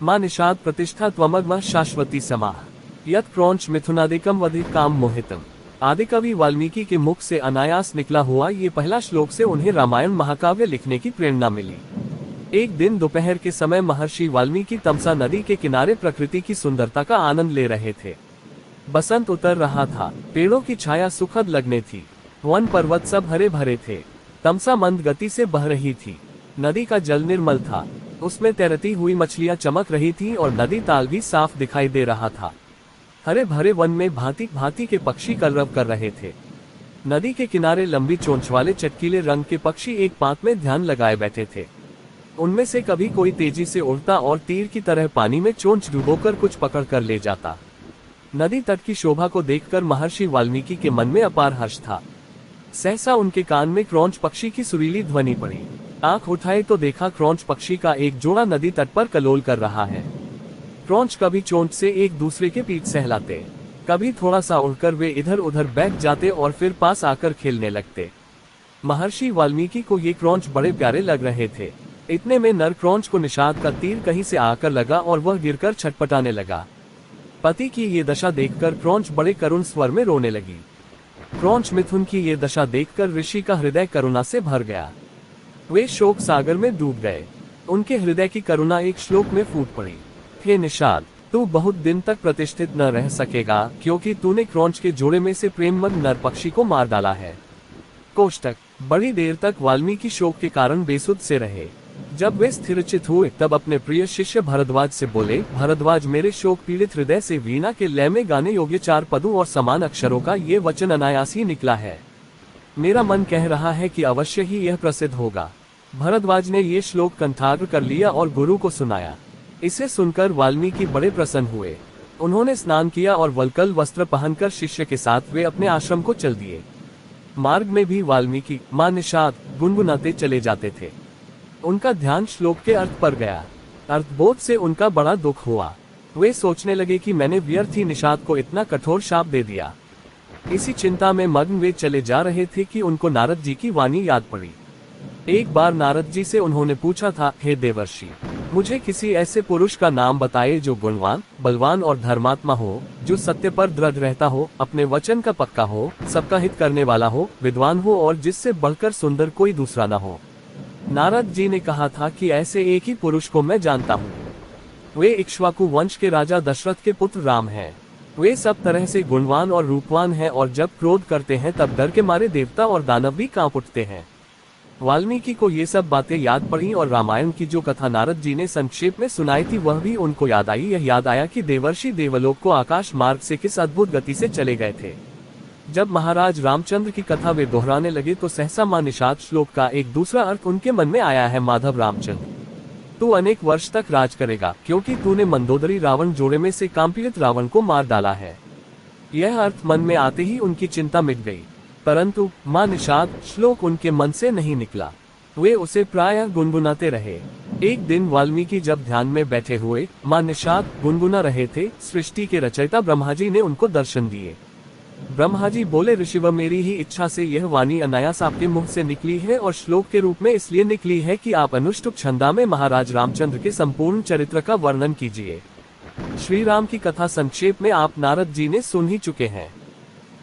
मां निषाद प्रतिष्ठा त्वमग्म शाश्वती समाह यत् क्रौंच मिथुनादिकम वधि काम मोहितम। आदिकवि वाल्मीकि के मुख से अनायास निकला हुआ ये पहला श्लोक से उन्हें रामायण महाकाव्य लिखने की प्रेरणा मिली। एक दिन दोपहर के समय महर्षि वाल्मीकि तमसा नदी के किनारे प्रकृति की सुंदरता का आनंद ले रहे थे। बसंत उतर रहा था, पेड़ों की छाया सुखद लगने थी, वन पर्वत सब हरे भरे थे। तमसा मंद गति से बह रही थी, नदी का जल निर्मल था, उसमें तैरती हुई मछलियां चमक रही थीं और नदी ताल भी साफ दिखाई दे रहा था। हरे भरे वन में भांति भांति के पक्षी कलरव कर रहे थे। नदी के किनारे लंबी चोंच वाले चटकीले रंग के पक्षी एक पांत में ध्यान लगाए बैठे थे। उनमें से कभी कोई तेजी से उड़ता और तीर की तरह पानी में चोंच डुबोकर कुछ पकड़ कर ले जाता। नदी तट की शोभा को देखकर महर्षि वाल्मीकि के मन में अपार हर्ष था। सहसा उनके कान में क्रौंच पक्षी की सुरीली ध्वनि पड़ी। आंख उठाए तो देखा क्रौंच पक्षी का एक जोड़ा नदी तट पर कलोल कर रहा है। क्रौंच कभी चोंच से एक दूसरे के पीठ सहलाते, कभी थोड़ा सा उड़कर वे इधर उधर बैठ जाते और फिर पास आकर खेलने लगते। महर्षि वाल्मीकि को ये क्रौंच बड़े प्यारे लग रहे थे। इतने में नर क्रौंच को निषाद का तीर कहीं से आकर लगा और वह गिरकर छटपटाने लगा। पति की ये दशा देखकर क्रौंच बड़े करुण स्वर में रोने लगी। क्रौंच मिथुन की ये दशा देखकर ऋषि का हृदय करुणा से भर गया। वे शोक सागर में डूब गए। उनके हृदय की करुणा एक श्लोक में फूट पड़ी। हे निषाद, तू बहुत दिन तक प्रतिष्ठित न रह सकेगा, क्योंकि तूने क्रौंच के जोड़े में से प्रेममग्न नर पक्षी को मार डाला है। कोष्टक। बड़ी देर तक वाल्मीकि शोक के कारण बेसुध से रहे। जब वे स्थिरचित हुए तब अपने प्रिय शिष्य भरद्वाज से बोले, भरद्वाज, मेरे शोक पीड़ित हृदय से वीणा के लय में गाने योग्य 4 पदों और समान अक्षरों का ये वचन अनायास ही निकला है। मेरा मन कह रहा है कि अवश्य ही यह प्रसिद्ध होगा। भरद्वाज ने ये श्लोक कंठाग्र कर लिया और गुरु को सुनाया। इसे सुनकर वाल्मीकि बड़े प्रसन्न हुए। उन्होंने स्नान किया और वल्कल वस्त्र पहनकर शिष्य के साथ वे अपने आश्रम को चल दिए। मार्ग में भी वाल्मीकि मां निषाद गुनगुनाते चले जाते थे। उनका ध्यान श्लोक के अर्थ पर गया। अर्थबोध से उनका बड़ा दुख हुआ। वे सोचने लगे कि मैंने व्यर्थ ही निषाद को इतना कठोर शाप दे दिया। इसी चिंता में मग्न वे चले जा रहे थे कि उनको नारद जी की वाणी याद पड़ी। एक बार नारद जी से उन्होंने पूछा था, हे देवर्षि, मुझे किसी ऐसे पुरुष का नाम बताइए जो गुणवान, बलवान और धर्मात्मा हो, जो सत्य पर दृढ़ रहता हो, अपने वचन का पक्का हो, सबका हित करने वाला हो, विद्वान हो और जिससे बढ़कर सुंदर कोई दूसरा न हो। नारद जी ने कहा था कि ऐसे एक ही पुरुष को मैं जानता हूँ। वे इक्ष्वाकु वंश के राजा दशरथ के पुत्र राम हैं। वे सब तरह से गुणवान और रूपवान हैं और जब क्रोध करते हैं तब डर के मारे देवता और दानव भी कांप उठते हैं। वाल्मीकि को ये सब बातें याद पड़ी और रामायण की जो कथा नारद जी ने संक्षेप में सुनाई थी वह भी उनको याद आई। यह याद आया कि देवर्षि देवलोक को आकाश मार्ग से किस अद्भुत गति से चले गए थे। जब महाराज रामचंद्र की कथा वे दोहराने लगे तो सहसा मां निषाद श्लोक का एक दूसरा अर्थ उनके मन में आया है। माधव रामचंद्र, तू अनेक वर्ष तक राज करेगा, क्योंकि तूने मंदोदरी रावण जोड़े में से कामपीड़ित रावण को मार डाला है। यह अर्थ मन में आते ही उनकी चिंता मिट गई, परंतु मां निषाद श्लोक उनके मन से नहीं निकला। वे उसे प्रायः गुनगुनाते रहे। एक दिन वाल्मीकि जब ध्यान में बैठे हुए मां निषाद गुनगुना रहे थे, सृष्टि के रचयिता ब्रह्मा जी ने उनको दर्शन दिए। ब्रह्मा जी बोले, ऋषिव, मेरी ही इच्छा से यह वाणी अनायास आपके मुंह से निकली है और श्लोक के रूप में इसलिए निकली है कि आप अनुष्टुप छंदा में महाराज रामचंद्र के संपूर्ण चरित्र का वर्णन कीजिए। श्री राम की कथा संक्षेप में आप नारद जी ने सुन ही चुके हैं।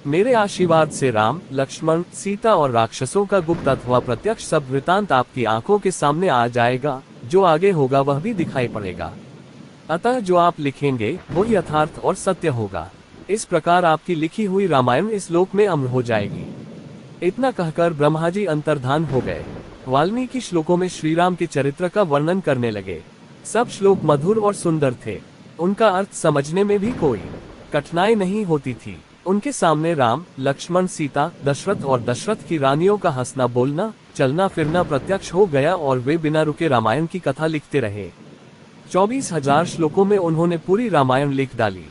मेरे आशीर्वाद से राम, लक्ष्मण, सीता और राक्षसों का गुप्त अथवा प्रत्यक्ष सब वृतांत आपकी आंखों के सामने आ जाएगा। जो आगे होगा वह भी दिखाई पड़ेगा। अतः जो आप लिखेंगे वो यथार्थ और सत्य होगा। इस प्रकार आपकी लिखी हुई रामायण इस लोक में अमर हो जाएगी। इतना कहकर ब्रह्मा जी अंतर्धान हो गए। वाल्मीकि श्लोकों में श्री राम के चरित्र का वर्णन करने लगे। सब श्लोक मधुर और सुंदर थे। उनका अर्थ समझने में भी कोई कठिनाई नहीं होती थी। उनके सामने राम, लक्ष्मण, सीता, दशरथ और दशरथ की रानियों का हंसना बोलना, चलना फिरना प्रत्यक्ष हो गया और वे बिना रुके रामायण की कथा लिखते रहे। 24,000 श्लोकों में उन्होंने पूरी रामायण लिख डाली।